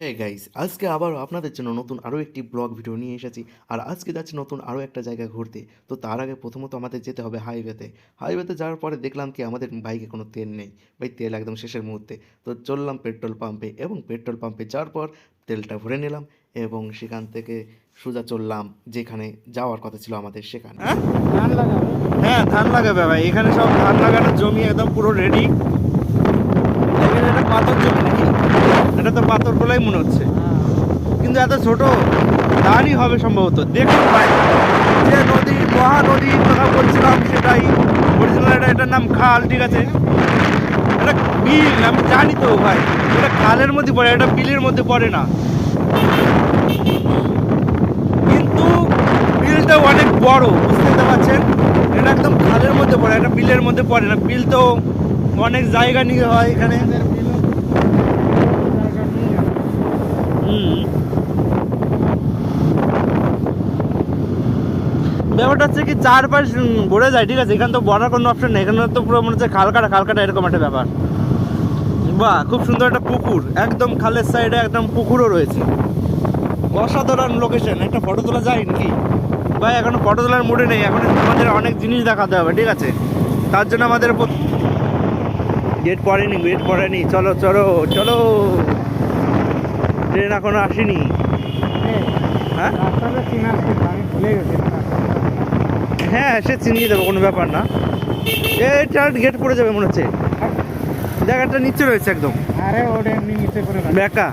হ্যাঁ গাইস, আজকে আবারও আপনাদের জন্য নতুন আরও একটি ব্লগ ভিডিও নিয়ে এসেছি। আর আজকে যাচ্ছি নতুন আরও একটা জায়গায় ঘুরতে। তো তার আগে প্রথমত আমাদের যেতে হবে হাইওয়েতে যাওয়ার পরে দেখলাম কি আমাদের বাইকে কোনো তেল নেই। ভাই, তেল একদম শেষের মুহূর্তে। তো চললাম পেট্রোল পাম্পে এবং পেট্রোল পাম্পে যাওয়ার পর তেলটা ভরে নিলাম এবং সেখান থেকে সোজা চললাম যেখানে যাওয়ার কথা ছিল আমাদের সেখানে। হ্যাঁ, ধান লাগাবে। হ্যাঁ, ধান লাগাবে ভাই। এখানে সব ধান লাগানোর জমি একদম পুরো রেডি। এখানে এটা পাথর জমি নাকি? এটা তো পাথর বলেই মনে হচ্ছে, কিন্তু এত ছোট ধানই হবে সম্ভবত। দেখুন ভাই, যে নদী, মহানদীর কথা বলছিলাম সেটাই অরিজিনাল। এটার নাম খাল, ঠিক আছে? এটা বিল, আমি জানি তো ভাই। এটা খালের মধ্যে পড়ে, এটা বিলের মধ্যে পড়ে না। কিন্তু বিলটা অনেক বড়, বুঝতে পারছেন? এটা একদম খালের মধ্যে পড়ে, এটা বিলের মধ্যে পড়ে না। বিল তো অনেক জায়গা নিয়ে হয় এখানে। হুম, ব্যাপারটা হচ্ছে কি, চারপাশ ভরে যায়, ঠিক আছে? এখানে তো বড়ার কোনো অপশন নেই। এখানে তো পুরো মনে হচ্ছে খালকাটা এরকম একটা ব্যাপার। বাহ, খুব সুন্দর একটা পুকুর, একদম খালের সাইডে একদম পুকুরও রয়েছে। অসাধারণ লোকেশন। একটা ফটো তোলা যায় নাকি ভাই? এখনো ফটো তোলার মুডে নেই। এখন আমাদের অনেক জিনিস দেখাতে হবে, ঠিক আছে? তার জন্য আমাদের গেট পড়েনি। চলো চলো চলো, ট্রেন এখনো আসেনি। হ্যাঁ হ্যাঁ, সে চিনিয়ে দেবো, কোনো ব্যাপার না। এটা গেট পড়ে যাবে মনে হচ্ছে। জায়গাটা নিচে রয়েছে একদম। আরে ওটা এমনি নিচে করে রাখে, বেকা,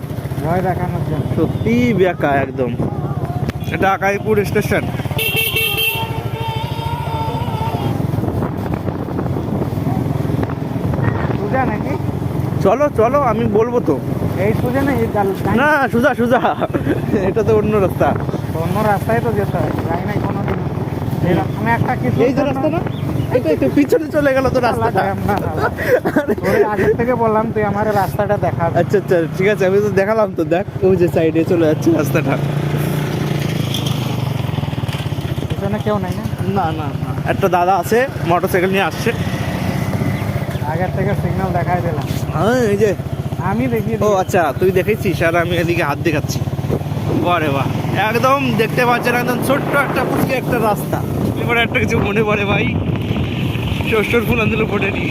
ভয় দেখানোর জন্য। সত্যি বেকা একদম। এটা আকাইপুর স্টেশন। সোজা নাকি? চলো চলো, আমি বলবো তো। এই সোজা না, এই না, সোজা সোজা, এটা তো অন্য রাস্তা। অন্য রাস্তায় তো যেতে হয়, যাই নাই কোনোদিন। আমি একটা কিছু এই যে রাস্তা না, এটাই তো পিছনে চলে গেল তো রাস্তাটা। আগের থেকে বললাম তুই আমার রাস্তাটা দেখাবি। আচ্ছা আচ্ছা, ঠিক আছে, আমি তো দেখালাম তো। দেখ, ওই যে সাইডে চলে যাচ্ছে রাস্তাটা। পিছনে কেউ নাই না? না না না, একটা দাদা আছে, মোটরসাইকেল নিয়ে আসছে। আগের থেকে সিগন্যাল দেখাই দিলাম। হ্যাঁ, এই যে। আমি দেখি। ও আচ্ছা, তুই দেখেছিস আর আমি এদিকে হাত দেখাচ্ছি। বারে বাহ, একদম দেখতে পাচ্ছেন একদম ছোট্ট একটা পুচকে একটা রাস্তা। এবার একটা কিছু মনে পড়ে ভাই, শ্বশুর ফুল আন্দোলন ফোটে নি।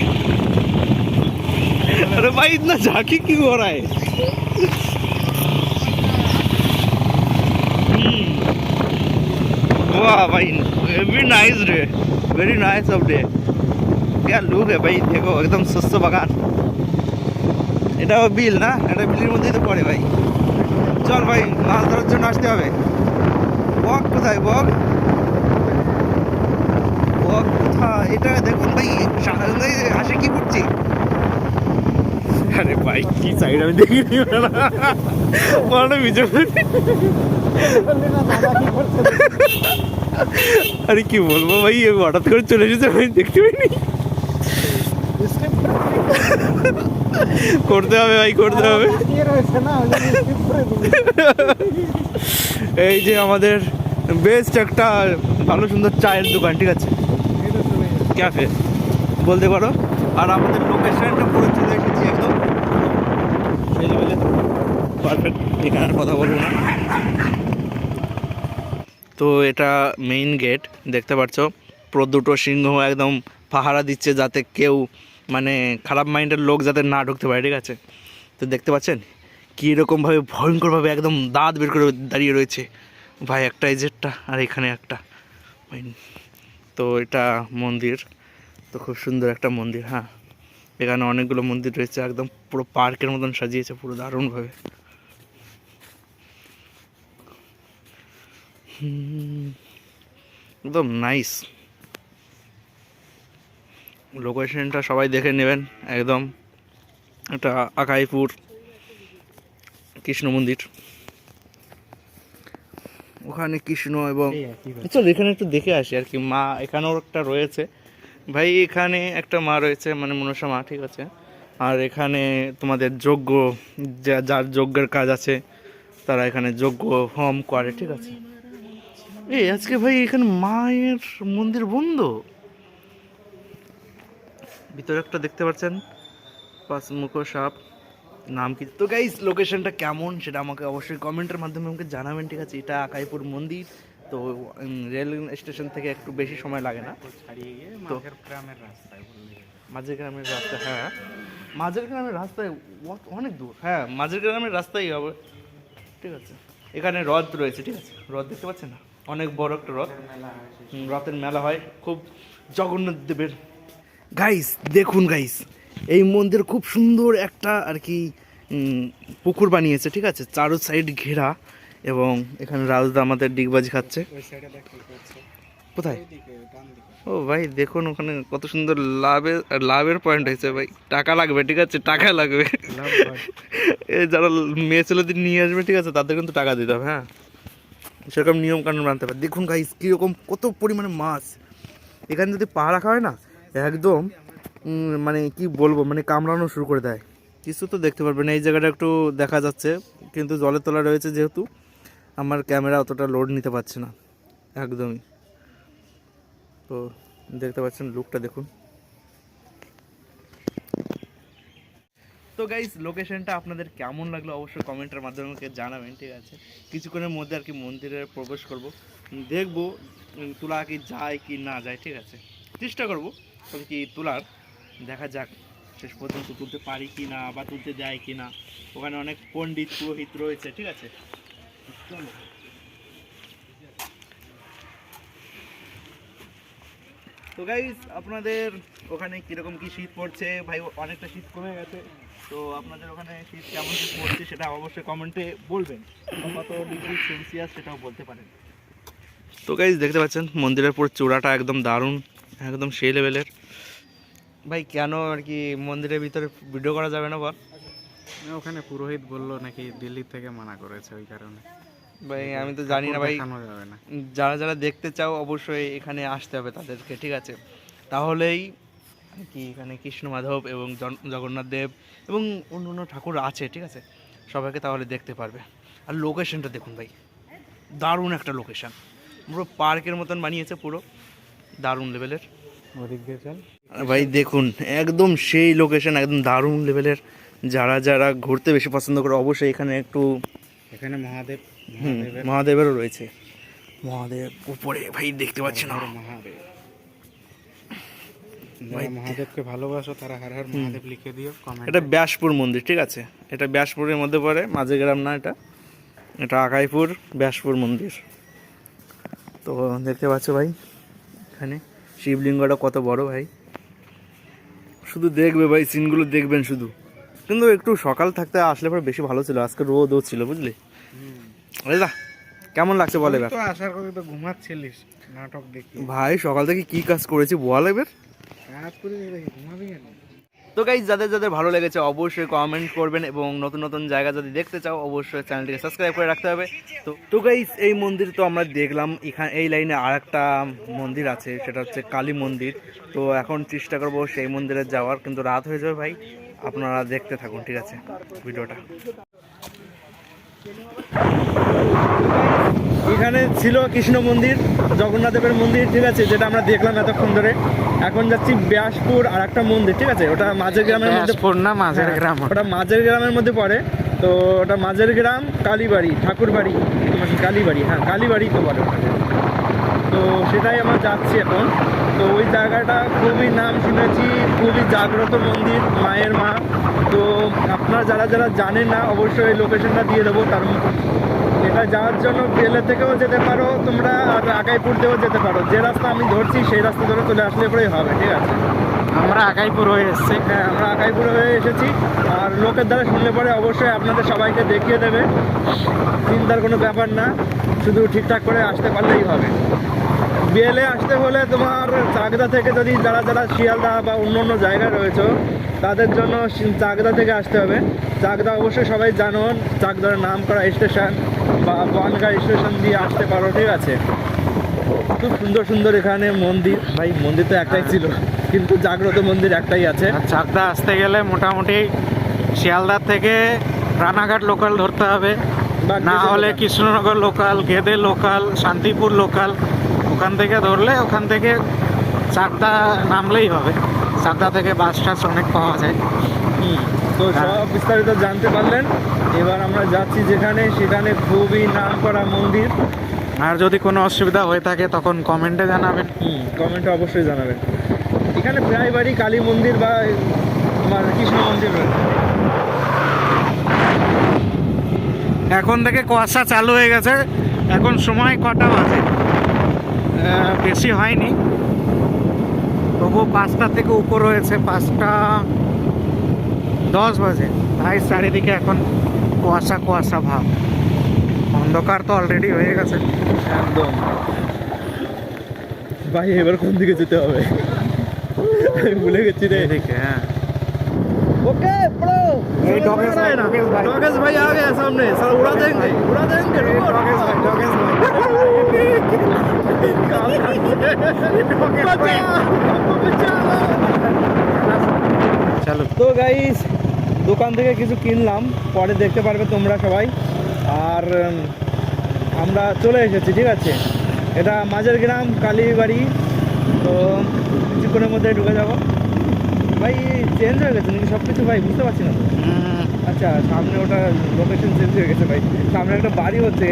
अरे भाई, इतना झांकी क्यों हो रहा है? वाह भाई, very nice day, very nice of day. क्या लुक है भाई, देखो एकदम स्वच्छ বাগান। এটাও বিল না? এটা বিলের মধ্যেই তো পড়ে ভাই। চল ভাই, মাছ ধরার জন্য আসতে হবে। বক কোথায়? বক বক কোথায়? এটা দেখুন ভাই, হাসি কি করছি। আরে ভাই, কি সাইড আমি দেখিনি। বড় বিজয়। আরে কি বলবো ভাই, হঠাৎ করে চলে এসেছে, আমি দেখতে পাইনি। করতে হবে ভাই, করতে হবে। এই যে আমাদের বেস্ট একটা ভালো সুন্দর চায়ের দোকান, ঠিক আছে? ক্যাফে বলতে পারো। আর আমাদের লোকেশনটা পুরো চলে এসেছি একদম পারফেক্ট। এখানে আর কথা বলবো না। তো এটা মেইন গেট, দেখতে পাচ্ছ। পুরো দুটো সিংহ একদম পাহারা দিচ্ছে, যাতে কেউ মানে খারাপ মাইন্ডের লোক যাতে না ঢুকতে পারে, ঠিক আছে? তো দেখতে পাচ্ছেন কীরকমভাবে ভয়ঙ্করভাবে একদম দাঁত বের করে দাঁড়িয়ে রয়েছে ভাই। একটা এই জেটটা আর এখানে একটা। তো এটা মন্দির, তো খুব সুন্দর একটা মন্দির। হ্যাঁ, এখানে অনেকগুলো মন্দির রয়েছে, একদম পুরো পার্কের মতন সাজিয়েছে, পুরো দারুণভাবে। একদম নাইস লোকেশনটা, সবাই দেখে নেবেন একদম। এটা আকাইপুর কৃষ্ণ মন্দির, ওখানে কৃষ্ণ এবং চল এখানে একটু দেখে আসি আর কি। মা এখানেও একটা রয়েছে ভাই, এখানে একটা মা রয়েছে, মানে মনসা মা, ঠিক আছে? আর এখানে তোমাদের যজ্ঞ, যার যজ্ঞের কাজ আছে তারা এখানে যজ্ঞ হোম করে, ঠিক আছে? এই আজকে ভাই এখানে মায়ের মন্দির বন্ধ। ভিতরে একটা দেখতে পাচ্ছেন পাঁচ মুখো সাপ, নাম কি। তো গাইস লোকেশনটা কেমন সেটা আমাকে অবশ্যই কমেন্টের মাধ্যমে আমাকে জানাবেন, ঠিক আছে। এটা আকাইপুর মন্দির, তো রেল স্টেশন থেকে একটু বেশি সময় লাগে না। তো মাঝের গ্রামের রাস্তা, হ্যাঁ মাঝের গ্রামের রাস্তায় অনেক দূর, হ্যাঁ মাঝের গ্রামের রাস্তাই হবে, ঠিক আছে। এখানে হ্রদ রয়েছে, ঠিক আছে, হ্রদ দেখতে পাচ্ছেন না, অনেক বড় একটা হ্রদ, রথের মেলা হয় খুব, জগন্নাথ দেবের। গাইস দেখুন গাইস, এই মন্দির খুব সুন্দর একটা আর কি পুকুর বানিয়েছে, ঠিক আছে, চারো সাইড ঘেরা, এবং এখানে রাজদা আমাদের ডিগবাজি খাচ্ছে। কোথায়? ও ভাই দেখুন ওখানে কত সুন্দর লাভের পয়েন্ট হয়েছে ভাই, টাকা লাগবে, ঠিক আছে, টাকা লাগবে। এই যারা মেয়ে ছেলেদের নিয়ে আসবে, ঠিক আছে, তাদের কিন্তু টাকা দিতে হবে, হ্যাঁ সেরকম নিয়ম কানুন মানতে হবে। দেখুন গাইস কীরকম কত পরিমাণে মাছ, এখানে যদি পা রাখা হয় না একদম মানে কি বলবো, মানে কামড়ানো শুরু করে দেয়। কিছু তো দেখতে পারবেন, এই জায়গাটা একটু দেখা যাচ্ছে, কিন্তু জলের তলা রয়েছে যেহেতু আমার ক্যামেরা অতটা লোড নিতে পারছে না একদমই। তো দেখতে পাচ্ছেন লুকটা দেখুন। তো গাইস লোকেশনটা আপনাদের কেমন লাগলো অবশ্যই কমেন্টের মাধ্যমে আমাকে জানাবেন, ঠিক আছে। কিছুক্ষণের মধ্যে আর কি মন্দিরে প্রবেশ করব, দেখবো তোলা কি যায় কি না যায়, ঠিক আছে, চেষ্টা করবো কি তোলার, দেখা যাক শেষ পর্যন্ত তুলতে পারি কি না বা তুলতে যায় কি না। ওখানে অনেক পণ্ডিত পুরোহিত রয়েছে, ঠিক আছে। চলো। তো গাইস আপনাদের ওখানে কীরকম কি শীত পড়ছে ভাই, অনেকটা শীত কমে গেছে, তো আপনাদের ওখানে শীত কেমন কি পড়ছে সেটা অবশ্যই কমেন্টে বলবেন, কত ডিগ্রি সেলসিয়াস সেটাও বলতে পারেন। তো গাইস দেখতে পাচ্ছেন মন্দিরের পুরো চূড়াটা একদম দারুণ, একদম সেই লেভেলের। ভাই কেন আর কি মন্দিরের ভিতরে ভিডিও করা যাবে না বল? ওখানে পুরোহিত বললো নাকি দিল্লি থেকে মানা করেছে, ওই কারণে। ভাই আমি তো জানি না ভাই, দেখানো যাবে না। যারা যারা দেখতে চাও অবশ্যই এখানে আসতে হবে তাদেরকে, ঠিক আছে, তাহলেই কি এখানে কৃষ্ণ মাধব এবং জগন্নাথ দেব এবং অন্য অন্য ঠাকুর আছে, ঠিক আছে, সবাইকে তাহলে দেখতে পারবে। আর লোকেশনটা দেখুন ভাই, দারুণ একটা লোকেশন, পুরো পার্কের মতন বানিয়েছে, পুরো দারুণ লেভেলের। ওদিক দিয়ে চল ভাই দেখুন একদম সেই লোকেশন, একদম দারুণ লেভেলের। যারা যারা ঘুরতে বেশি পছন্দ করে অবশ্যই এখানে একটু, এখানে মহাদেব, মহাদেবেরও রয়েছে, মহাদেব উপরে ভাই দেখতে পাচ্ছেন না, মহাদেব। যারা মহাদেবকে ভালোবাসো তারা হর হর মহাদেব লিখে দিও কমেন্ট। এটা ব্যাসপুর মন্দির, ঠিক আছে, এটা ব্যাসপুরের মধ্যে পড়ে, মাঝে গ্রাম না, এটা আকাইপুর ব্যাসপুর মন্দির। তো দেখতে পাচ্ছ ভাই এখানে শিবলিঙ্গটা কত বড় ভাই, শুধু দেখবে ভাই সিনগুলো দেখবেন শুধু। কিন্তু একটু সকাল থাকতে আসলে পরে বেশি ভালো ছিল, আজকে রোদও ছিল বুঝলি। দাদা কেমন লাগছে বল এবার? তো আশা করি তো ঘুমাচ্ছিলিস নাটক দেখি। ভাই সকাল থেকে কি কাজ করেছি বল এবার, কাজ করে দেখি ঘুমাবি কেন? তো গাইস যাদের যাদের ভালো লেগেছে অবশ্যই কমেন্ট করবেন, এবং নতুন নতুন জায়গা যদি দেখতে চাও অবশ্যই চ্যানেলটিকে সাবস্ক্রাইব করে রাখতে হবে। তো গাইস এই মন্দির তো আমরা দেখলাম, এখানে এই লাইনে আর একটা মন্দির আছে, সেটা হচ্ছে কালী মন্দির। তো এখন চেষ্টা করবো সেই মন্দিরে যাওয়ার, কিন্তু রাত হয়ে যাবে ভাই, আপনারা দেখতে থাকুন, ঠিক আছে ভিডিওটা। এখানে ছিল কৃষ্ণ মন্দির, জগন্নাথ দেবের মন্দির, ঠিক আছে, যেটা আমরা দেখলাম এতক্ষণ ধরে। এখন যাচ্ছি ব্যাসপুর আর একটা মন্দির, ঠিক আছে, ওটা মাঝের গ্রামের মধ্যে, না মাঝের গ্রাম, ওটা মাঝের গ্রামের মধ্যে পড়ে। তো ওটা মাঝের গ্রাম কালীবাড়ি, ঠাকুরবাড়ি, কালীবাড়ি, হ্যাঁ কালীবাড়ি তো বলে। তো সেটাই আমরা যাচ্ছি এখন। তো ওই জায়গাটা খুবই নাম শুনেছি, খুবই জাগ্রত মন্দির, মায়ের মা। তো আপনারা যারা যারা জানেন না অবশ্যই এই লোকেশনটা দিয়ে দেবো। তার এটা যাওয়ার জন্য বেলে থেকেও যেতে পারো তোমরা, আর আকাইপুর দিয়েও যেতে পারো। যে রাস্তা আমি ধরছি সেই রাস্তা ধরে চলে আসলে পরেই হবে, ঠিক আছে। আমরা আকাইপুর হয়ে এসেছি। হ্যাঁ আমরা আকাইপুর হয়ে এসেছি, আর লোকের দ্বারা শুনলে পরে অবশ্যই আপনাদের সবাইকে দেখিয়ে দেবে, চিন্তার কোনো ব্যাপার না, শুধু ঠিকঠাক করে আসতে পারলেই হবে। বিয়েলে আসতে হলে তোমার চাকদা থেকে, যদি যারা যারা শিয়ালদা বা অন্য অন্য জায়গায় রয়েছে তাদের জন্য চাকদা থেকে আসতে হবে। চাকদা অবশ্যই সবাই জানো, চাকদার নাম করা স্টেশন বা বনগাঁ স্টেশন দিয়ে আসতে পারো, ঠিক আছে। খুব সুন্দর সুন্দর এখানে মন্দির, ভাই মন্দির তো একটাই ছিল কিন্তু জাগ্রত মন্দির একটাই আছে। চাকদা আসতে গেলে মোটামুটি শিয়ালদার থেকে রানাঘাট লোকাল ধরতে হবে, না হলে Krishnanagar local, Gede local, Shantipur local, ওখান থেকে ধরলে ওখান থেকে চাকদা নামলেই হবে। চাকদা থেকে বাস টাস অনেক পাওয়া যায়। তো তো সব বিস্তারিত জানতে পারলেন। এবার আমরা যাচ্ছি যেখানে, সেখানে খুবই নামকরা মন্দির। আর যদি কোনো অসুবিধা হয়ে থাকে তখন কমেন্টে জানাবেন। কমেন্টে অবশ্যই জানাবেন। এখানে প্রায় বাড়ি কালী মন্দির বা তোমার কৃষ্ণ মন্দির রয়েছে। এখন থেকে কুয়াশা চালু হয়ে গেছে। এখন সময় কটা বাজে? বেশি হয়নি, তবু 5টা থেকে উপর হয়েছে, 5টা 10 বাজে। তাই চারিদিকে এখন কুয়াশা কুয়াশা ভাব, অন্ধকার তো অলরেডি হয়ে গেছে। একদম। ভাই এবার কোন দিকে যেতে হবে? আমি ভুলে গেছি রে। এদিকে, হ্যাঁ। ओके ब्रो, ये डॉगेस भाई, डॉगेस भाई। डॉगेस भाई आ गए सामने, साला उड़ा देंगे रुको। डॉगेस भाई, डॉगेस भाई। चलो তো গাইস, দোকান থেকে কিছু কিনলাম, পরে দেখতে পারবে তোমরা সবাই। আর আমরা চলে এসেছি, ঠিক আছে। এটা মাঝের গ্রাম কালীবাড়ি। তো কিছুক্ষণের মধ্যে ঢুকে যাবো। ভাই চেঞ্জ হয়ে গেছে নাকি সব কিছু? ভাই বুঝতে পারছি না তো। আচ্ছা, সামনে ওটা লোকেশন চেঞ্জ হয়ে গেছে ভাই। সামনে একটা বাড়ি হচ্ছে।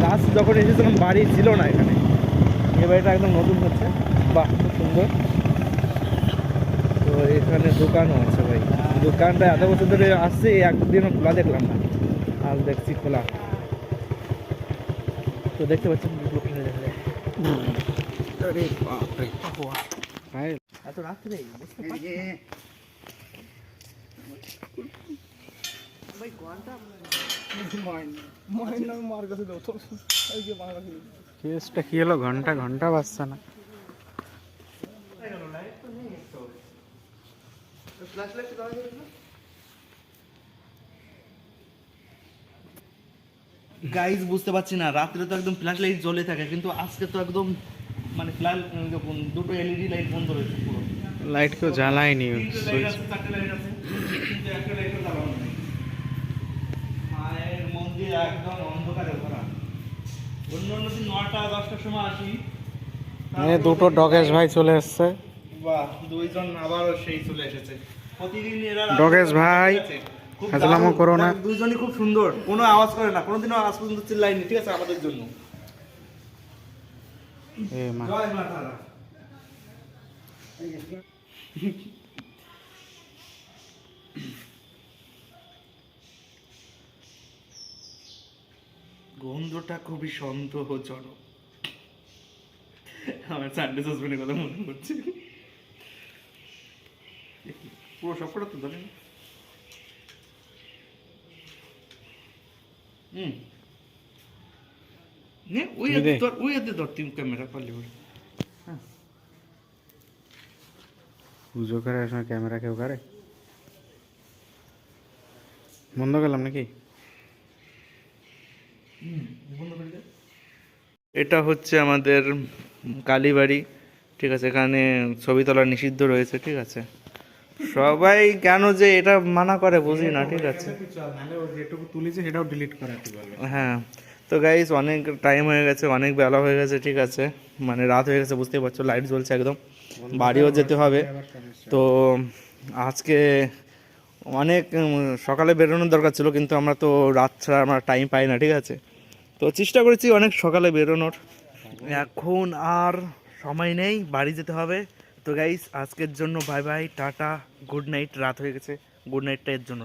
লাস্ট যখন এসেছিলাম বাড়ি ছিল না এখানে। এই বাড়িটা একদম নতুন হচ্ছে। বাহ, খুব সুন্দর। তো এখানে দোকানও আছে ভাই। দোকানটা এত বছর ধরে আসছে, একদিনও খোলা দেখলাম না। আজ দেখছি খোলা। তো দেখতে পাচ্ছেন লোকেশনে দেখা যায়। अरे बाप रे, भाई এত রাত্রে বুঝতে পারছি না। ভাই কোনটা মাইন মার কাছে দাও তো। এই যে মার কাছে কেসটা কি হলো? ঘন্টা ঘন্টা বাজছে না। গাইজ বুঝতে পারছি না, রাত্রে তো একদম ফ্ল্যাশ লাইট জ্বলে থাকে, কিন্তু আজকে তো একদম মানে ফ্ল্যাশ দুটো এলইডি লাইট বন্ধ রয়েছে পুরো। লাইট কেউ জ্বালায়নি। লাইট আছে, 4টে লাইট আছে, কিন্তু একটা লাইটও জ্বালানো নেই। মায়ের মন্দির একদম অন্ধকারে ভরা। অন্য অন্য দিন 9টা-10টার সময় আসি। দুটো ডগেশ ভাই চলে এসছে। বাহ, দুইজন আবারও সেই চলে এসেছে। প্রতিদিন এরা ডগেশ ভাই, খুব হাজলামো দারুণ। করো না। দুইজনই খুব সুন্দর, কোনো আওয়াজ করে না, কোনোদিনও আজ পর্যন্ত চিল্লায়নি, ঠিক আছে আমাদের জন্য। এ মা, জয় মা তারা। গন্ধটা খুবই সন্দেহজনক। আমার সানডে সাসপেন্ডের কথা মনে পড়ছে। পুরো সবকটা তো ধরেন। নে ওই কি রে? ওই ধর তিন ক্যামেরা পারলি বলে। পুজো করার সময় ক্যামেরা কেউ করে? বন্ধ করলাম নাকি? এটা হচ্ছে আমাদের কালীবাড়ি, ঠিক আছে। এখানে ছবি তোলা নিষিদ্ধ রয়েছে, ঠিক আছে। সবাই কেন যে এটা মানা করে বুঝি না, ঠিক আছে। যেটুকু তুলেছে সেটাও ডিলিট করাতে বলবে। হ্যাঁ, তো গাইস অনেক টাইম হয়ে গেছে, অনেক বেলা হয়ে গেছে, ঠিক আছে। মানে রাত হয়ে গেছে, বুঝতেই পারছো, লাইট জ্বলছে একদম, বাড়িও যেতে হবে। তো আজকে অনেক সকালে বেরোনোর দরকার ছিল, কিন্তু আমরা তো রাত ছাড়া আমরা টাইম পাই না, ঠিক আছে। তো চেষ্টা করেছি অনেক সকালে বেরোনোর, এখন আর সময় নেই, বাড়ি যেতে হবে। তো গাইস আজকের জন্য bye bye, tata, good night. রাত হয়ে গেছে, গুড নাইটটা এর জন্য।